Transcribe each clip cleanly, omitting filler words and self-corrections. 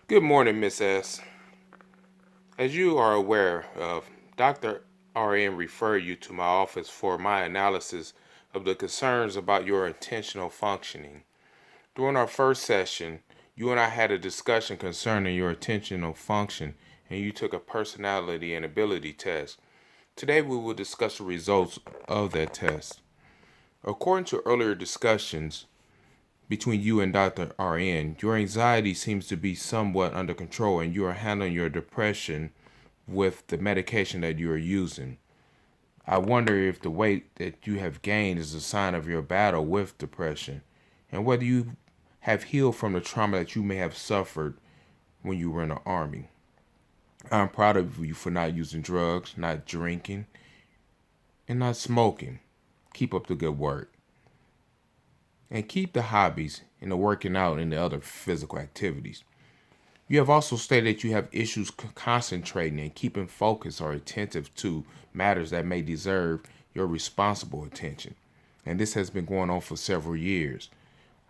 Good morning, Miss S. As you are aware of, Dr. RN referred you to my office for my analysis of the concerns about your intentional functioning. During our first session, you and I had a discussion concerning your intentional function, and you took a personality and ability test. Today, we will discuss the results of that test. According to earlier discussions, between you and Dr. RN, your anxiety seems to be somewhat under control and you are handling your depression with the medication that you are using. I wonder if the weight that you have gained is a sign of your battle with depression and whether you have healed from the trauma that you may have suffered when you were in the army. I'm proud of you for not using drugs, not drinking, and not smoking. Keep up the good work. And keep the hobbies and the working out and the other physical activities. You have also stated that you have issues concentrating and keeping focus or attentive to matters that may deserve your responsible attention. And this has been going on for several years.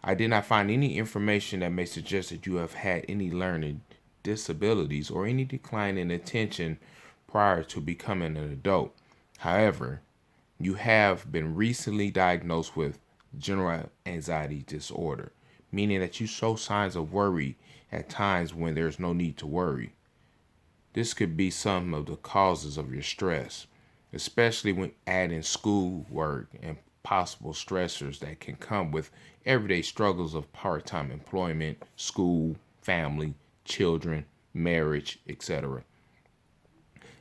I did not find any information that may suggest that you have had any learning disabilities or any decline in attention prior to becoming an adult. However, you have been recently diagnosed with general anxiety disorder, meaning that you show signs of worry at times when there's no need to worry. This could be some of the causes of your stress, especially when adding school work and possible stressors that can come with everyday struggles of part time employment, school, family, children, marriage, etc.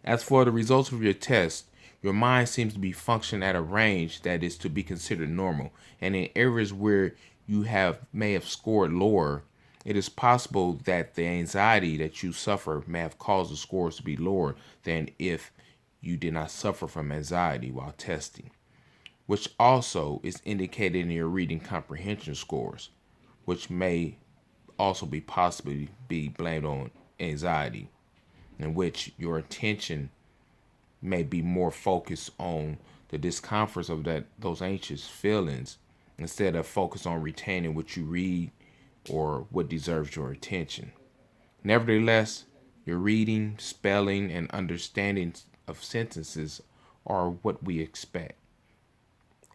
As for the results of your test, your mind seems to be functioning at a range that is to be considered normal. And in areas where you have may have scored lower, it is possible that the anxiety that you suffer may have caused the scores to be lower than if you did not suffer from anxiety while testing, which also is indicated in your reading comprehension scores, which may also be possibly be blamed on anxiety, in which your attention may be more focused on the discomforts of those anxious feelings instead of focus on retaining what you read or what deserves your attention. Nevertheless, your reading, spelling, and understanding of sentences are what we expect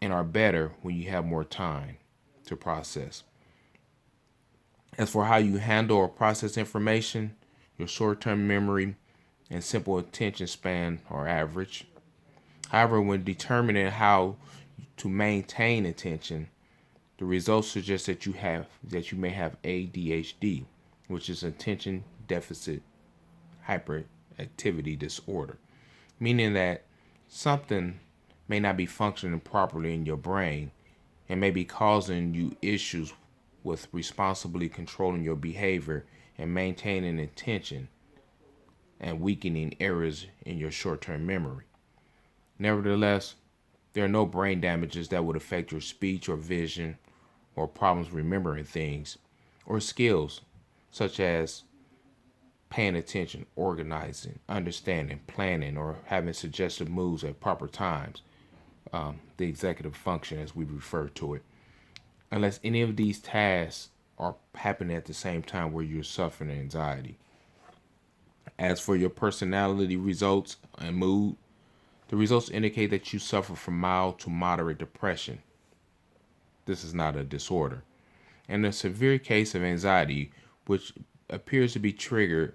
and are better when you have more time to process. As for how you handle or process information, your short term memory and simple attention span are average. However, when determining how to maintain attention, the results suggest that you may have ADHD, which is attention deficit hyperactivity disorder, meaning that something may not be functioning properly in your brain and may be causing you issues with responsibly controlling your behavior and maintaining attention and weakening areas in your short term memory. Nevertheless, there are no brain damages that would affect your speech or vision or problems remembering things or skills such as paying attention, organizing, understanding, planning, or having suggestive moves at proper times, the executive function as we refer to it, unless any of these tasks are happening at the same time where you're suffering anxiety. As for your personality results and mood, the results indicate that you suffer from mild to moderate depression. This is not a disorder. And a severe case of anxiety, which appears to be triggered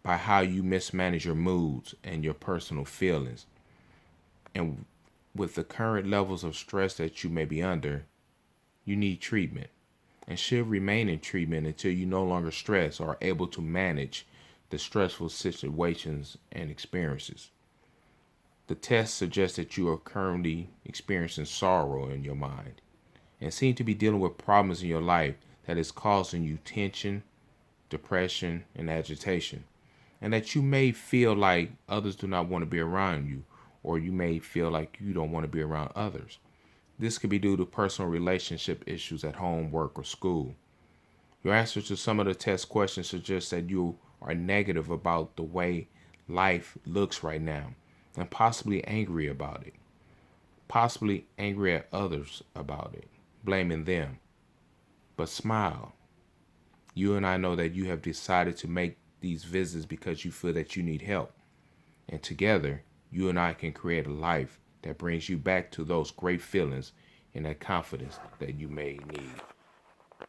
by how you mismanage your moods and your personal feelings. And with the current levels of stress that you may be under, you need treatment and should remain in treatment until you no longer stress or are able to manage the stressful situations and experiences. The test suggests that you are currently experiencing sorrow in your mind and seem to be dealing with problems in your life that is causing you tension, depression, and agitation. And that you may feel like others do not want to be around you, or you may feel like you don't want to be around others. This could be due to personal relationship issues at home, work, or school. Your answers to some of the test questions suggest that you are negative about the way life looks right now and possibly angry about it, possibly angry at others about it, blaming them. But smile. You and I know that you have decided to make these visits because you feel that you need help. And together, you and I can create a life that brings you back to those great feelings and that confidence that you may need.